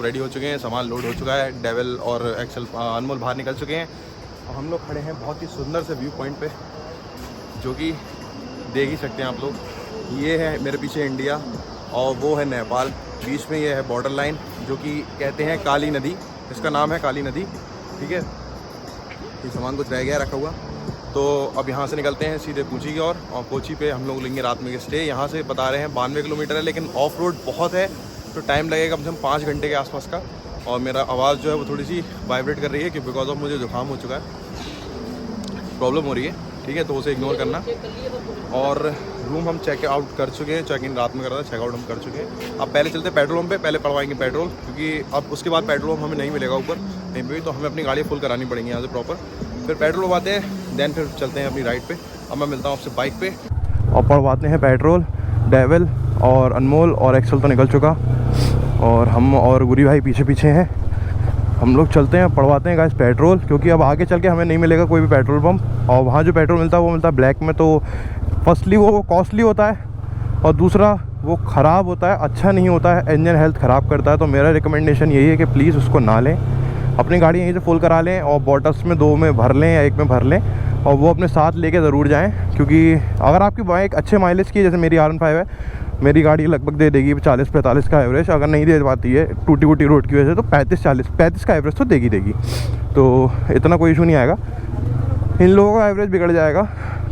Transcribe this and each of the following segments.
सब रेडी हो चुके हैं, सामान लोड हो चुका है, डेविल और एक्सेल अनमोल बाहर निकल चुके हैं। और हम लोग खड़े हैं बहुत ही सुंदर से व्यू पॉइंट पे, जो कि देख ही सकते हैं आप लोग। ये है मेरे पीछे इंडिया और वो है नेपाल, बीच में ये है बॉर्डर लाइन जो कि कहते हैं काली नदी, इसका नाम है काली नदी। ठीक है, ये सामान कुछ रह गया रखा हुआ। तो अब यहाँ से निकलते हैं सीधे कोची की ओर, और कोची पे हम लोग लेंगे रात में स्टे। यहाँ से बता रहे हैं 92 किलोमीटर है, लेकिन ऑफ रोड बहुत है तो टाइम लगेगा कम से कम 5 घंटे के आसपास का। और मेरा आवाज़ जो है वो थोड़ी सी वाइब्रेट कर रही है कि बिकॉज ऑफ मुझे जुकाम हो चुका है, प्रॉब्लम हो रही है। ठीक है, तो उसे इग्नोर करना। और रूम हम चेक आउट कर चुके हैं, चेक इन रात में करा था, चेकआउट हम कर चुके हैं। अब पहले चलते हैं पेट्रोल पंप पे, पहले पड़वाएंगे पेट्रोल, क्योंकि अब उसके बाद पेट्रोल पंप हमें नहीं मिलेगा ऊपर कहीं पे भी, तो हमें अपनी गाड़ी फुल करानी पड़ेगी यहाँ से प्रॉपर। फिर पेट्रोल पवाते हैं, देन फिर चलते हैं अपनी राइड पे। अब मैं मिलता हूँ आपसे बाइक पे और पड़वाते हैं पेट्रोल। डेविल और अनमोल और एक्सेल तो निकल चुका, और हम और गुरी भाई पीछे पीछे हैं। हम लोग चलते हैं, पड़वाते हैं गाइस पेट्रोल, क्योंकि अब आगे चल के हमें नहीं मिलेगा कोई भी पेट्रोल पंप। और वहाँ जो पेट्रोल मिलता है वो मिलता है ब्लैक में, तो फर्स्टली वो कॉस्टली होता है, और दूसरा वो ख़राब होता है, अच्छा नहीं होता है, इंजन हेल्थ ख़राब करता है। तो मेरा रिकमेंडेशन यही है कि प्लीज़ उसको ना लें, अपनी गाड़ी यहीं से फुल करा लें और बॉटल्स में 2 में भर लें या 1 में भर लें, और वो अपने साथ लेके ज़रूर जाएं। क्योंकि अगर आपकी बाइक अच्छे माइलेज की है, जैसे मेरी R15 है, मेरी गाड़ी लगभग दे देगी 40-45 का एवरेज। अगर नहीं दे पाती है टूटी फूटी रोड की वजह से, तो 35 का एवरेज तो देगी। तो इतना कोई इशू नहीं आएगा, इन लोगों का एवरेज बिगड़ जाएगा।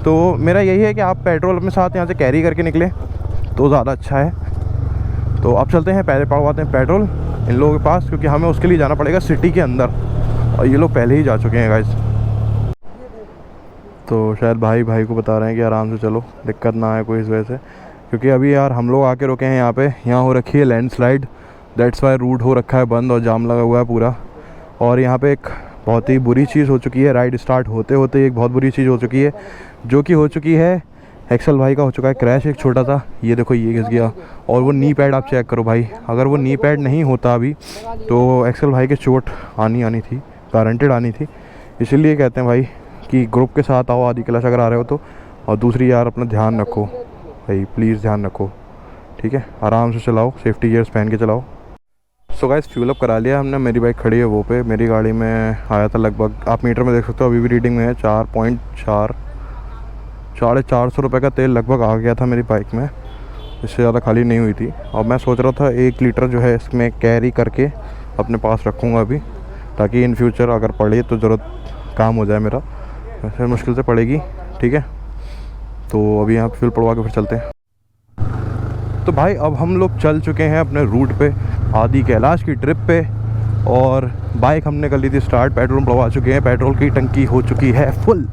तो मेरा यही है कि आप पेट्रोल अपने साथ यहाँ से कैरी करके निकलें तो ज़्यादा अच्छा है। तो अब चलते हैं, पहले पड़वाते हैं पेट्रोल इन लोगों के पास, क्योंकि हमें उसके लिए जाना पड़ेगा सिटी के अंदर, और ये लोग पहले ही जा चुके हैं गाइस। तो शायद भाई को बता रहे हैं कि आराम से चलो, दिक्कत ना आए कोई इस वजह से, क्योंकि अभी यार हम लोग आके रुके हैं यहाँ पे, यहाँ हो रखी है लैंडस्लाइड, दैट्स वाई रूट हो रखा है बंद और जाम लगा हुआ है पूरा। और यहाँ पे एक बहुत ही बुरी चीज़ हो चुकी है, राइड स्टार्ट होते होते एक बहुत बुरी चीज़ हो चुकी है, जो कि हो चुकी है एक्सेल भाई का हो चुका है क्रैश एक छोटा सा। ये देखो ये घिस गया, और वो नी पैड आप चेक करो भाई, अगर वो नी पैड नहीं होता अभी तो एक्सेल भाई के चोट आनी थी, गारंटेड आनी थी। इसीलिए कहते हैं भाई कि ग्रुप के साथ आओ आदि कैलाश अगर आ रहे हो तो। और दूसरी यार अपना ध्यान रखो भाई, प्लीज़ ध्यान रखो, ठीक है, आराम से चलाओ, सेफ्टी गियर्स पहन के चलाओ। सो गाइस फ्यूल अप करा लिया हमने, मेरी बाइक खड़ी है वो पे। मेरी गाड़ी में आया था लगभग, आप मीटर में देख सकते हो अभी भी रीडिंग में है, 4.4 रुपये का तेल लगभग आ गया था मेरी बाइक में, इससे ज़्यादा खाली नहीं हुई थी। और मैं सोच रहा था 1 लीटर जो है इसमें कैरी करके अपने पास रखूँगा अभी, ताकि इन फ्यूचर अगर पड़े तो ज़रूरत काम हो जाए मेरा, वैसे मुश्किल से पड़ेगी। ठीक है, तो अभी यहाँ फ्यूल पड़वा के फिर चलते हैं। तो भाई अब हम लोग चल चुके हैं अपने रूट पे, आदि कैलाश की ट्रिप पे, और बाइक हमने कर ली थी स्टार्ट, पेट्रोल पड़वा चुके हैं, पेट्रोल की टंकी हो चुकी है फुल।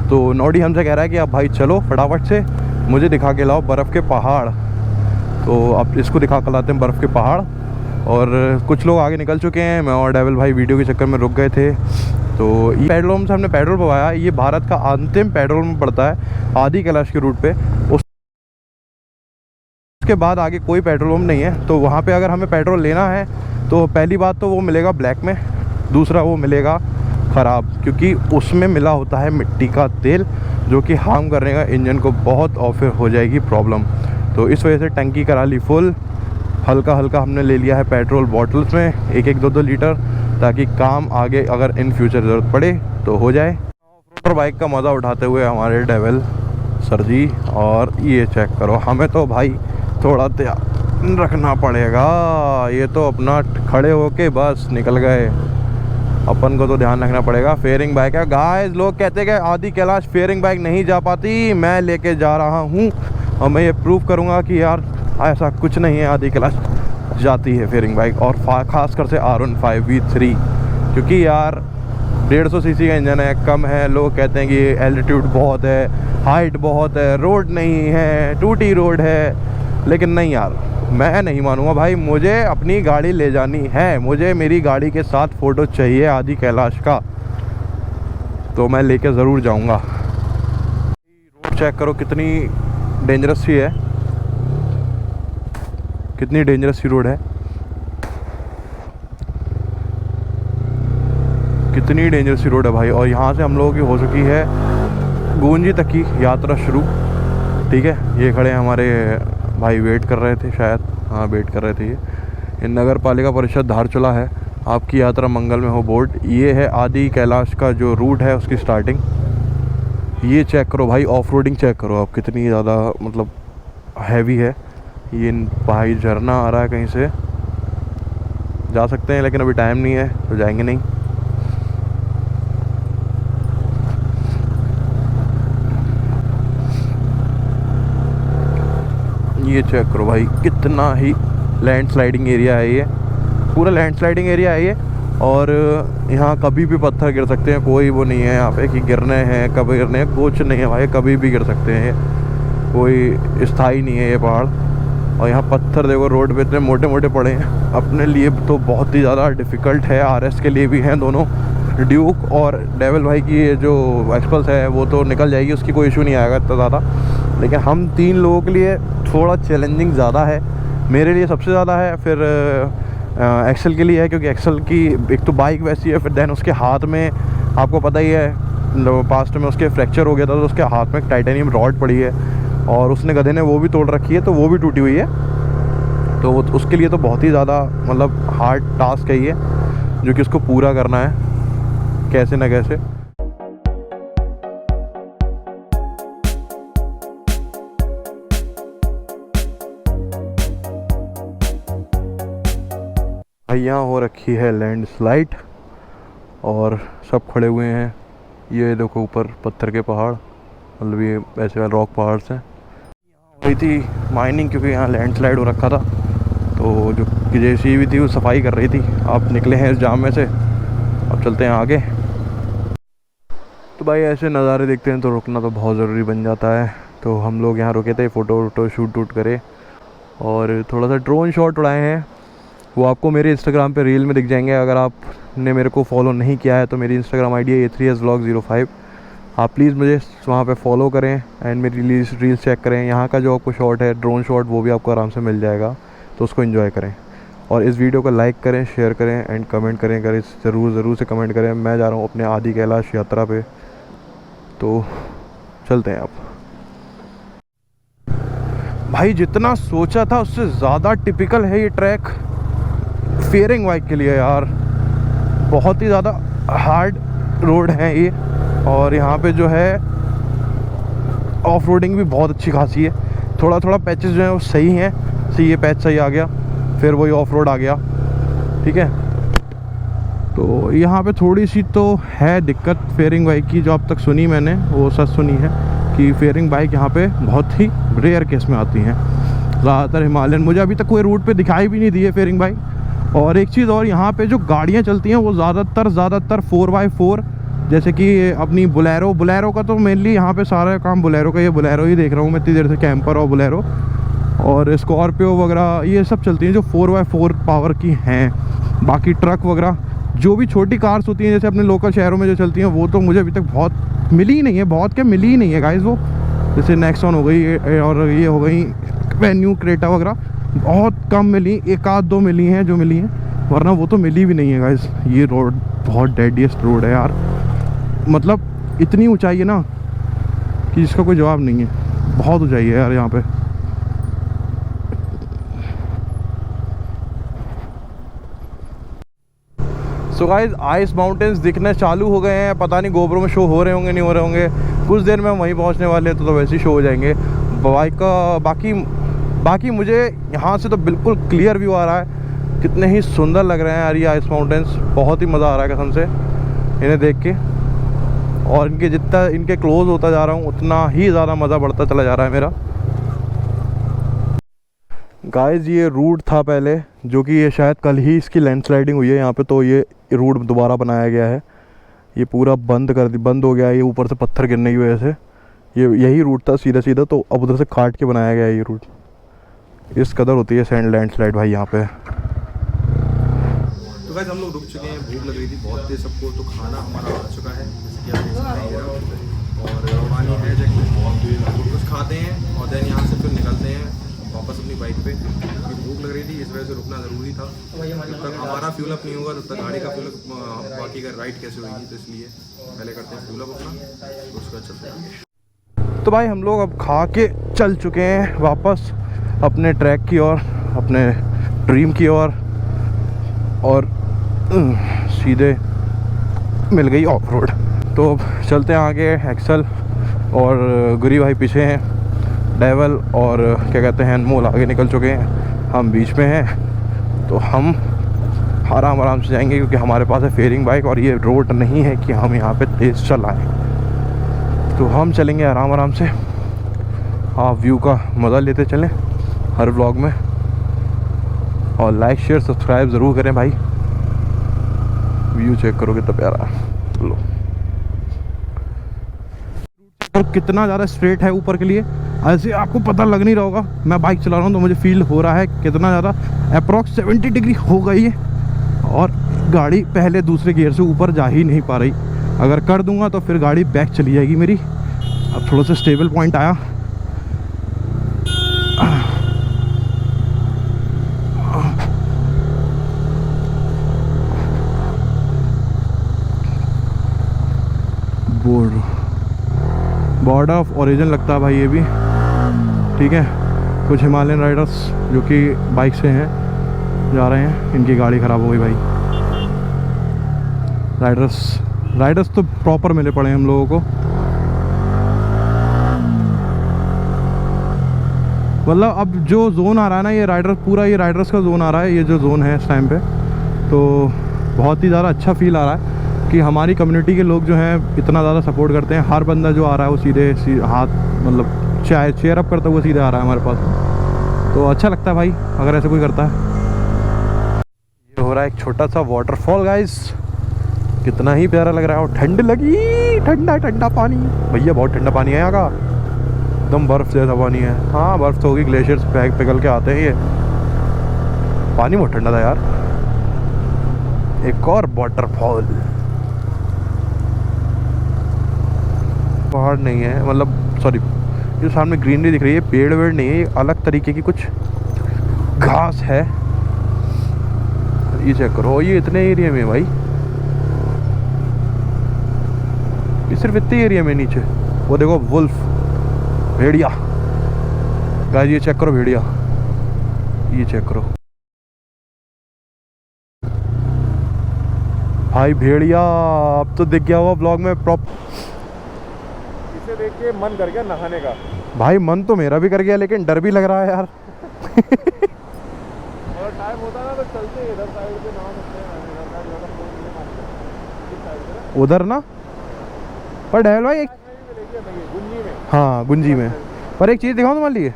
तो नौडी हमसे कह रहा है कि अब भाई चलो फटाफट से मुझे दिखा के लाओ बर्फ़ के पहाड़। तो अब इसको दिखा के लाते हैं बर्फ़ के पहाड़। और कुछ लोग आगे निकल चुके हैं, मैं और डेविल भाई वीडियो के चक्कर में रुक गए थे। तो ये पेट्रोल पंप से हमने पेट्रोल पवाया, ये भारत का अंतिम पेट्रोल पंप पड़ता है आदि कैलाश के रूट पे। उसके बाद आगे कोई पेट्रोल पंप नहीं है। तो वहाँ पे अगर हमें पेट्रोल लेना है तो पहली बात तो वो मिलेगा ब्लैक में, दूसरा वो मिलेगा ख़राब, क्योंकि उसमें मिला होता है मिट्टी का तेल, जो कि हार्म करने का इंजन को बहुत, और फिर हो जाएगी प्रॉब्लम। तो इस वजह से टंकी करा ली फुल, हल्का हल्का हमने ले लिया है पेट्रोल बॉटल्स में 1-1, 2-2 लीटर, ताकि काम आगे अगर इन फ्यूचर ज़रूरत पड़े तो हो जाए। और बाइक का मज़ा उठाते हुए हमारे डेविल सर जी, और ये चेक करो, हमें तो भाई थोड़ा ध्यान रखना पड़ेगा, ये तो अपना खड़े होके बस निकल गए, अपन को तो ध्यान रखना पड़ेगा। फेयरिंग बाइक है गाइस, लोग कहते हैं कि आदि कैलाश फेयरिंग बाइक नहीं जा पाती, मैं लेके जा रहा हूँ और मैं ये प्रूव करूँगा कि यार ऐसा कुछ नहीं है, आदि कैलाश जाती है फेयरिंग बाइक, और ख़ासकर से R15 V3, क्योंकि यार 150 सीसी का इंजन है, कम है। लोग कहते हैं कि एल्टीट्यूड बहुत है, हाइट बहुत है, रोड नहीं है, टूटी रोड है, लेकिन नहीं यार, मैं नहीं मानूंगा भाई, मुझे अपनी गाड़ी ले जानी है, मुझे मेरी गाड़ी के साथ फ़ोटो चाहिए आदि कैलाश का, तो मैं लेके ज़रूर जाऊंगा। रोड चेक करो कितनी डेंजरस सी है, कितनी डेंजरस सी रोड है, कितनी डेंजरस सी रोड है भाई। और यहाँ से हम लोगों की हो चुकी है गूंजी तक की यात्रा शुरू। ठीक है, ये खड़े हैं हमारे भाई, वेट कर रहे थे शायद, हाँ वेट कर रहे थे ये नगर पालिका परिषद धारचूला है। आपकी यात्रा मंगल में हो बोर्ड। ये है आदि कैलाश का जो रूट है उसकी स्टार्टिंग। ये चेक करो भाई, ऑफ रोडिंग चेक करो आप, कितनी ज़्यादा मतलब हैवी है। ये भाई झरना आ रहा है, कहीं से जा सकते हैं लेकिन अभी टाइम नहीं है तो जाएंगे नहीं। ये चेक करो भाई, कितना ही लैंडस्लाइडिंग एरिया है ये, पूरा लैंडस्लाइडिंग एरिया है ये। और यहाँ कभी भी पत्थर गिर सकते हैं, कोई वो नहीं है यहाँ पे कि गिरने हैं कभी गिरने हैं, कुछ नहीं है भाई, कभी भी गिर सकते हैं, कोई स्थायी नहीं है ये पहाड़। और यहाँ पत्थर देखो रोड पे इतने मोटे मोटे पड़े हैं, अपने लिए तो बहुत ही ज़्यादा डिफ़िकल्ट है, आरएस के लिए भी हैं दोनों। ड्यूक और डेविल भाई की ये जो एक्सपल्स है वो तो निकल जाएगी, उसकी कोई इशू नहीं आएगा इतना ज़्यादा, लेकिन हम 3 लोगों के लिए थोड़ा चैलेंजिंग ज़्यादा है, मेरे लिए सबसे ज़्यादा है। फिर एक्सेल के लिए है, क्योंकि एक्सेल की एक तो बाइक वैसी है, फिर देन उसके हाथ में आपको पता ही है पास्ट में उसके फ्रैक्चर हो गया था, तो उसके हाथ में टाइटेनियम रॉड पड़ी है और उसने गधे ने वो भी तोड़ रखी है, तो वो भी टूटी हुई है। तो उसके लिए तो बहुत ही ज़्यादा मतलब हार्ड टास्क है ये, जो कि उसको पूरा करना है कैसे ना कैसे। यहाँ हो रखी है लैंडस्लाइड और सब खड़े हुए हैं। ये देखो ऊपर पत्थर के पहाड़, मतलब ये ऐसे रॉक पहाड़ से हुई थी माइनिंग, क्योंकि यहाँ लैंडस्लाइड हो रखा था, तो जो जेसीबी थी वो सफाई कर रही थी। आप निकले हैं इस जाम में से, अब चलते हैं आगे। तो भाई ऐसे नज़ारे देखते हैं तो रुकना तो बहुत ज़रूरी बन जाता है, तो हम लोग यहाँ रुके थे, फ़ोटो शूट करे और थोड़ा सा ड्रोन शॉट उड़ाए हैं। वो आपको मेरे इंस्टाग्राम पे रील में दिख जाएंगे। अगर आपने मेरे को फॉलो नहीं किया है तो मेरी इंस्टाग्राम आईडी है A3SVlog05। आप प्लीज़ मुझे वहाँ पे फॉलो करें एंड मेरी रील्स चेक करें। यहाँ का जो आपको शॉट है ड्रोन शॉट, वो भी आपको आराम से मिल जाएगा, तो उसको एंजॉय करें। और इस वीडियो को लाइक करें, शेयर करें एंड कमेंट करें। अगर इस ज़रूर से कमेंट करें। मैं जा रहा हूँ अपने आदि कैलाश यात्रा पे, तो चलते हैं आप। भाई जितना सोचा था उससे ज़्यादा टिपिकल है ये ट्रैक फेयरिंग बाइक के लिए यार। बहुत ही ज़्यादा हार्ड रोड है ये, और यहाँ पे जो है ऑफ रोडिंग भी बहुत अच्छी खासी है। थोड़ा पैचेस जो है वो सही हैं, ये पैच सही आ गया, फिर वही ऑफ रोड आ गया, ठीक है। तो यहाँ पे थोड़ी सी तो है दिक्कत फेयरिंग बाइक की, जो अब तक सुनी मैंने वो सच सुनी है कि फेयरिंग बाइक यहाँ पे बहुत ही रेयर केस में आती हैं। ज़्यादातर हिमालयन, मुझे अभी तक कोई रूट पे दिखाई भी नहीं दी है फेयरिंग बाइक। और एक चीज़ और, यहाँ पे जो गाड़ियाँ चलती हैं वो ज़्यादातर 4x4, जैसे कि अपनी बुलेरो का तो मेनली यहाँ पे सारा काम बुलेरो का, ये बुलेरो ही देख रहा हूँ मैं इतनी देर से, कैंपर और बुलेरो और स्कॉर्पियो वगैरह ये सब चलती हैं जो 4x4 पावर की हैं। बाकी ट्रक वगैरह जो भी छोटी कार्स होती हैं जैसे अपने लोकल शहरों में जो चलती हैं, वो तो मुझे अभी तक बहुत मिली ही नहीं है, मिली ही नहीं है गाइस। वो जैसे नेक्सॉन हो गई और ये हो गई वेन्यू, क्रेटा वगैरह, बहुत कम मिली, 1-2 मिली हैं जो मिली हैं, वरना वो तो मिली भी नहीं है गाइस। ये रोड बहुत डेडिएस्ट रोड है यार, मतलब इतनी ऊंचाई है ना कि जिसका कोई जवाब नहीं है, बहुत ऊंचाई है यार यहाँ पे। सो गाइस आइस माउंटेन्स दिखने चालू हो गए हैं, पता नहीं गोप्रो में शो हो रहे होंगे नहीं हो रहे होंगे, कुछ देर में हम वहीं पहुँचने वाले हैं, तो वैसे ही शो हो जाएंगे बाइक का। बाकी मुझे यहाँ से तो बिल्कुल क्लियर व्यू आ रहा है, कितने ही सुंदर लग रहे हैं यार ये आइस माउंटेन्स, बहुत ही मज़ा आ रहा है कसम से इन्हें देख के। और इनके जितना इनके क्लोज होता जा रहा हूँ उतना ही ज़्यादा मज़ा बढ़ता चला जा रहा है मेरा। गाइस ये रूट था पहले, जो कि ये शायद कल ही इसकी लैंडस्लाइडिंग हुई है यहाँ पे, तो ये रूट दोबारा बनाया गया है। ये पूरा बंद हो गया है ये ऊपर से पत्थर गिरने की वजह से। ये यही रूट था सीधा, तो अब उधर से काट के बनाया गया है ये रूट। इस कदर होती है सैंड लैंडस्लाइड भाई यहाँ पे। तो गाइस हम लोग रुक चुके हैं, भूख लग रही थी बहुत तेज सबको, तो खाना हमारा आ चुका है जैसे कि आप देख सकते हैं, और पानी है जैसे कुछ खाते हैं और देन यहाँ से फिर निकलते हैं वापस अपनी बाइक पे। भूख लग रही थी इस वजह से रुकना ज़रूरी था, जब तक हमारा फ्यूल अप नहीं होगा तब तक गाड़ी का फ्यूल अप, बाकी का राइड कैसे होगी, तो इसलिए पहले करते हैं फ्यूल अप अपना, तो उसके बाद चलते हैं। तो भाई हम लोग अब खा के चल चुके हैं वापस अपने ट्रैक की ओर, अपने ड्रीम की ओर। और सीधे मिल गई ऑफ रोड। तो चलते हैं आगे। एक्सल और गुरी भाई पीछे हैं, डेवल और क्या कहते हैं अनमोल आगे निकल चुके हैं, हम बीच में हैं। तो हम आराम से जाएंगे क्योंकि हमारे पास है फेयरिंग बाइक और ये रोड नहीं है कि हम यहाँ पे तेज़ चलाएं। तो हम चलेंगे आराम से, हाँ व्यू का मज़ा लेते चलें हर व्लॉग में। और लाइक शेयर सब्सक्राइब ज़रूर करें भाई। व्यू चेक करो कितना प्यारा है, लो और कितना ज़्यादा स्ट्रेट है ऊपर के लिए। ऐसे आपको पता लग नहीं रहा होगा, मैं बाइक चला रहा हूँ तो मुझे फील हो रहा है कितना ज़्यादा। अप्रॉक्स 70 डिग्री हो गई है और गाड़ी पहले दूसरे गियर से ऊपर जा ही नहीं पा रही। अगर कर दूंगा तो फिर गाड़ी बैक चली जाएगी मेरी। अब थोड़ा सा स्टेबल पॉइंट आया। बॉर्डर ऑफ ओरिजिन लगता है भाई ये भी, ठीक है। कुछ हिमालयन राइडर्स जो कि बाइक से हैं जा रहे हैं, इनकी गाड़ी ख़राब हो गई भाई। राइडर्स तो प्रॉपर मिले पड़े हैं हम लोगों को। मतलब अब जो जोन आ रहा है ना, ये पूरा ये राइडर्स का जोन आ रहा है, ये जो जोन है इस टाइम पे। तो बहुत ही ज़्यादा अच्छा फील आ रहा है कि हमारी कम्युनिटी के लोग जो हैं इतना ज़्यादा सपोर्ट करते हैं। हर बंदा जो आ रहा है वो सीधे हाथ मतलब चेयर अप करता हुआ सीधे आ रहा है हमारे पास। तो अच्छा लगता है भाई अगर ऐसे कोई करता है। ये हो रहा है एक छोटा सा वाटरफॉल गाइस, कितना ही प्यारा लग रहा है। और ठंड लगी, ठंडा पानी भैया, बहुत ठंडा पानी है यहाँ का, एकदम बर्फ़ जैसा पानी है। हाँ बर्फ़ तो होगी, ग्लेशियर्स पिघल के आते हैं। ये पानी बहुत ठंडा था यार। एक और वाटरफॉल, पहाड़ नहीं है, मतलब सॉरी जो सामने ग्रीनरी दिख रही है पेड़ वेड़ नहीं है, ये अलग तरीके की कुछ घास है। ये चेक करो, ये इतने एरिया में भाई, ये सिर्फ इतने एरिया में नीचे। वो देखो वुल्फ, भेड़िया गाइस, ये चेक करो भेड़िया, ये चेक करो भाई भेड़िया। अब तो दिख गया होगा ब्लॉग में प्रॉपर। इसे देख के मन कर गया नहाने का भाई। मन तो मेरा भी कर गया लेकिन डर भी लग रहा है यार। और टाइम होता ना तो चलते इधर साइड पे नहा सकते हैं, उधर ना। पर डैल भाई एक गुंजी में, हाँ गुंजी में। पर एक चीज़ दिखाऊँ तुम्हारे लिए,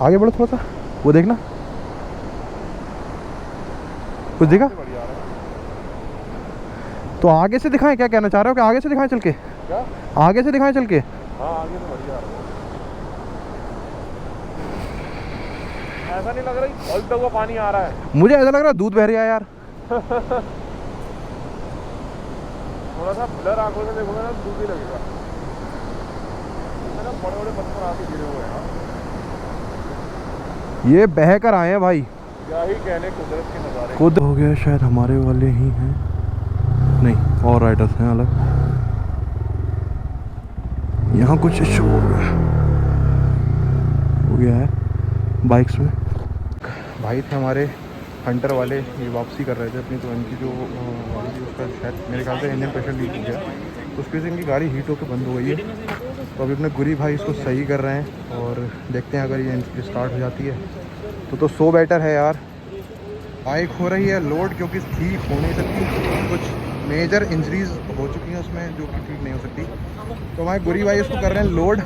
आगे बढ़ो थोड़ा सा, वो देखना कुछ दिखा। तो आगे से दिखाएं, क्या कहना चाह रहे हो कि आगे से दिखाएं चल के? क्या आगे से दिखाएं चल के? हाँ आगे से बढ़िया। ऐसा नहीं लग रहा उबलता हुआ पानी आ रहा है, मुझे ऐसा लग रहा है दूध बह रहा है यार। थोड़ा सा ब्लर आंखों से देखोगे ना दूध ही लगेगा। बड़े बड़े पत्थर आके गिरे हुए हैं, ये बह कर आए हैं भाई। क्या ही कहने, कुदरत के नज़ारे। खुद हो गया शायद हमारे वाले ही हैं, नहीं और राइडर्स हैं अलग। यहाँ कुछ इशू हो गया है बाइक्स में। भाई थे हमारे हंटर वाले, ये वापसी कर रहे थे अपनी, तो इनकी जो गाड़ी थी उसका शायद मेरे ख्याल से इंजन प्रेशर लीक हो गया, तो उसकी वजह से इनकी गाड़ी हीट होकर बंद हो गई है। तो अभी अपने गुरी भाई इसको सही कर रहे हैं और देखते हैं अगर ये स्टार्ट हो जाती है तो सो बेटर है यार। बाइक हो रही है लोड क्योंकि ठीक हो नहीं सकती, कुछ मेजर इंजरीज हो चुकी हैं उसमें जो कि ठीक नहीं हो सकती। तो हमारे गुरी भाई इसको कर रहे हैं लोड।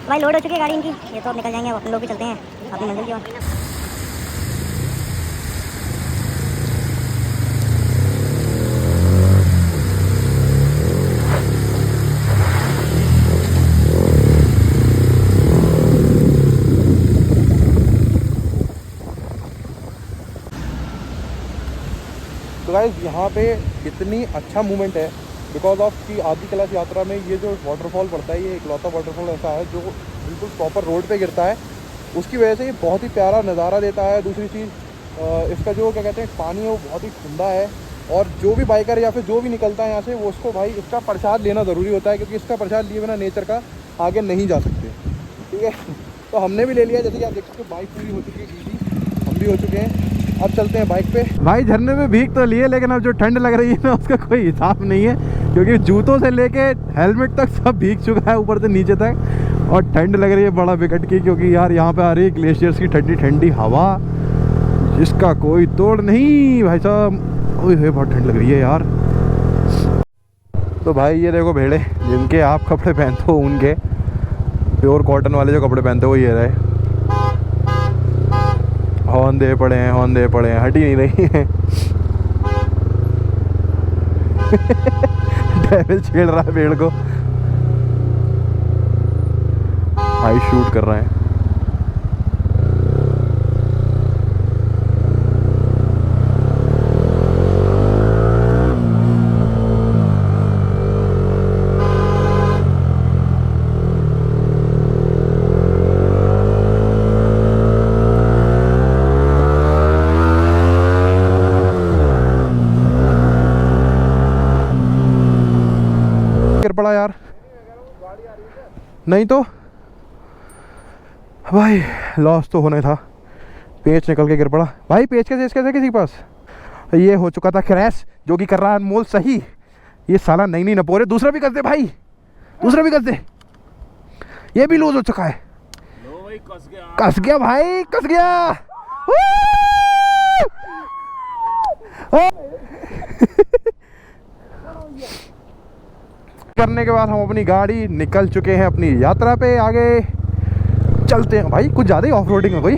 भाई लोड हो चुकी है गाड़ी इनकी, ये तो अब निकल जाएंगे, अपन लोग भी चलते हैं अपनी मंजिल की ओर। तो गाइस यहाँ पे इतनी अच्छा मूवमेंट है बिकॉज ऑफ कि आदि कैलाश यात्रा में ये जो वाटरफॉल पड़ता है, ये इकलौता वाटरफॉल ऐसा है जो बिल्कुल प्रॉपर रोड पे गिरता है। उसकी वजह से ये बहुत ही प्यारा नज़ारा देता है। दूसरी चीज़ इसका जो क्या कहते हैं पानी है वो बहुत ही ठंडा है, और जो भी बाइकर या फिर जो भी निकलता है यहाँ से वो उसको भाई इसका प्रसाद लेना ज़रूरी होता है, क्योंकि इसका प्रसाद लिए बिना नेचर का आगे नहीं जा सकते। ठीक है, तो हमने भी ले लिया, जैसे कि आप देख सकते हो बाइक पूरी हो चुकी है ईजी, हम भी हो चुके हैं। अब चलते हैं बाइक पे। भाई झरने में भीग तो लिए, लेकिन अब जो ठंड लग रही है ना उसका कोई हिसाब नहीं है, क्योंकि जूतों से लेके हेलमेट तक सब भीग चुका है ऊपर से नीचे तक, और ठंड लग रही है बड़ा विकट की, क्योंकि यार यहाँ पे आ रही है ग्लेशियर्स की ठंडी ठंडी हवा, जिसका कोई तोड़ नहीं भाई साहब। ओए बहुत ठंड लग रही है यार। तो भाई ये देखो भेड़े, जिनके आप कपड़े पहनते हो, उनके प्योर कॉटन वाले जो कपड़े पहनते हो वो ये रहे। हॉर्न दे पड़े हैं, हॉर्न दे पड़े हैं, हट ही नहीं रही है। डेविल छेड़ रहा है भेड़ को, भाई शूट कर रहे हैं। गिर पड़ा यार, नहीं तो भाई लॉस तो होने था, पेच निकल के गिर पड़ा। भाई पेच कैसे किसी के पास, ये हो चुका था क्रैश, जो कि कर रहा है अनमोल सही। ये साला नहीं नपोरे, दूसरा भी कर दे भाई, दूसरा भी कर दे, ये भी लूज हो चुका है। कस गया भाई, कस गया। करने के बाद हम अपनी गाड़ी निकल चुके हैं अपनी यात्रा पे, आगे चलते हैं। भाई कुछ ज़्यादा ही ऑफ रोडिंग है भाई,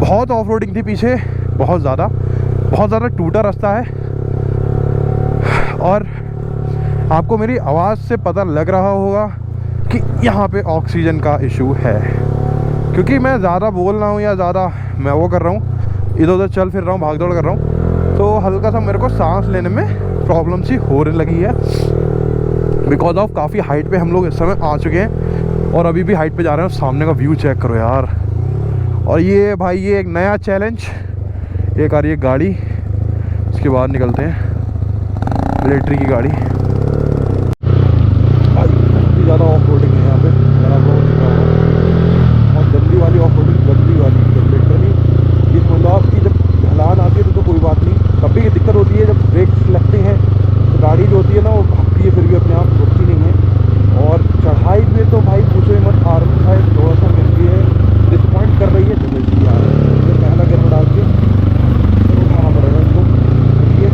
बहुत ऑफ रोडिंग थी पीछे, बहुत ज़्यादा टूटा रास्ता है, और आपको मेरी आवाज़ से पता लग रहा होगा कि यहाँ पे ऑक्सीजन का इशू है, क्योंकि मैं ज़्यादा बोल रहा हूँ या ज़्यादा मैं वो कर रहा हूँ, इधर उधर चल फिर रहा हूँ, भाग दौड़ कर रहा हूँ, तो हल्का सा मेरे को सांस लेने में प्रॉब्लम सी होने लगी है, बिकॉज ऑफ काफ़ी हाइट पे हम लोग इस समय आ चुके हैं, और अभी भी हाइट पे जा रहे हैं। सामने का व्यू चेक करो यार। और ये भाई ये एक नया चैलेंज, एक आ रही है गाड़ी, इसके बाद निकलते हैं, मिलिट्री की गाड़ी। काफ़ी ज़्यादा ऑफ रोडिंग है यहाँ पे, अगर आप लोगों को दिख रहा होगा, और गंदी वाली ऑफ रोडिंग, गंदी वाली लिटरली। इस गुलाब की जब ढलान आती है तो कोई बात नहीं, तब भी ये दिक्कत होती है जब ब्रेक्स लगती हैं तो गाड़ी जो होती है ना वो भागती है, फिर भी अपने आप रुकती नहीं है। और चढ़ाई पे तो भाई पूछो ही मत, आर्मी साइड थोड़ा सा मिलती है, डिसपॉइंट कर रही है, तो मिलती है पहला गियर में डाल के उठाना पड़ेगा इसको, ठीक है।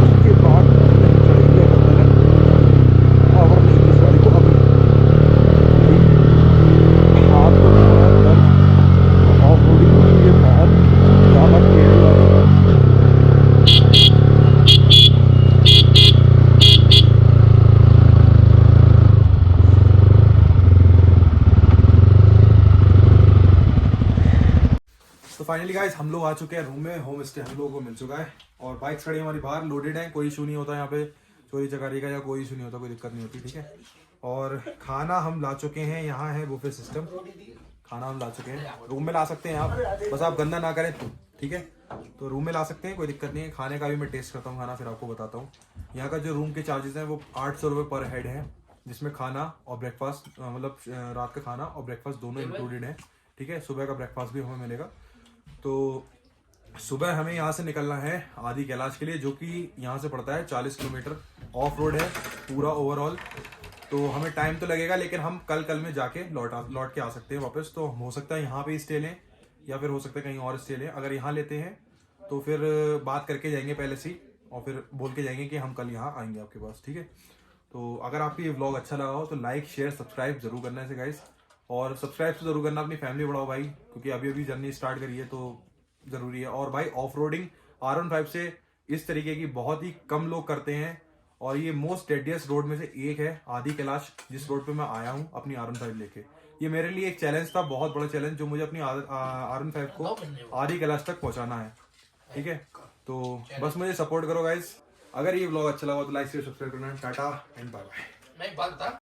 उसके बाद चढ़ेंगे और नहीं इस गाड़ी को अभी हाथ तो ऑफ रोडिंग होती है, बहुत ज़्यादा टेढ़ी वाली। तो फाइनली गाइस हम लोग आ चुके हैं रूम में, होम स्टे हम लोगों को मिल चुका है, और बाइक्स खड़ी हमारी बाहर लोडेड है, कोई इशू नहीं होता यहाँ पे चोरी चकारी का, या कोई इशू नहीं होता, कोई दिक्कत नहीं होती, ठीक है। और खाना हम ला चुके हैं, यहाँ है बुफे सिस्टम, खाना हम ला चुके हैं, रूम में ला सकते हैं आप, बस आप गंदा ना करें, ठीक है। तो रूम में ला सकते हैं, कोई दिक्कत नहीं है। खाने का भी मैं टेस्ट करता हूँ खाना, फिर आपको बताता हूँ। यहाँ का जो रूम के चार्जेस हैं वो 800 रुपये पर हेड है, जिसमें खाना और ब्रेकफास्ट, मतलब रात का खाना और ब्रेकफास्ट दोनों इंक्लूडेड है, ठीक है। सुबह का ब्रेकफास्ट भी हमें मिलेगा। तो सुबह हमें यहाँ से निकलना है आदि कैलाश के लिए, जो कि यहाँ से पड़ता है 40 किलोमीटर, ऑफ रोड है पूरा ओवरऑल। तो हमें टाइम तो लगेगा, लेकिन हम कल में जाके लौट के आ सकते हैं वापस। तो हो सकता है यहाँ पे स्टे लें, या फिर हो सकता है कहीं और स्टे लें। अगर यहाँ लेते हैं तो फिर बात करके जाएंगे पहले से ही, और फिर बोल के जाएंगे कि हम कल यहाँ आएंगे आपके पास, ठीक है। तो अगर आपको ये व्लॉग अच्छा लगा हो तो लाइक शेयर सब्सक्राइब जरूर करना है गाइस, और सब्सक्राइब तो जरूर करना, अपनी फैमिली बढ़ाओ भाई, क्योंकि अभी जर्नी स्टार्ट करी है तो जरूरी है। और भाई ऑफ रोडिंग R15 से इस तरीके की बहुत ही कम लोग करते हैं, और ये मोस्ट डेडियस्ट रोड में से एक है आदि कैलाश, जिस रोड पे मैं आया हूँ अपनी R15 लेके। ये मेरे लिए एक चैलेंज था, बहुत बड़ा चैलेंज, जो मुझे अपनी R15 को आदि कैलाश तक पहुंचाना है, ठीक है। तो बस मुझे सपोर्ट करो गाइस। अगर ये व्लॉग अच्छा लगा तो लाइक शेयर सब्सक्राइब करना। Tata and bye bye.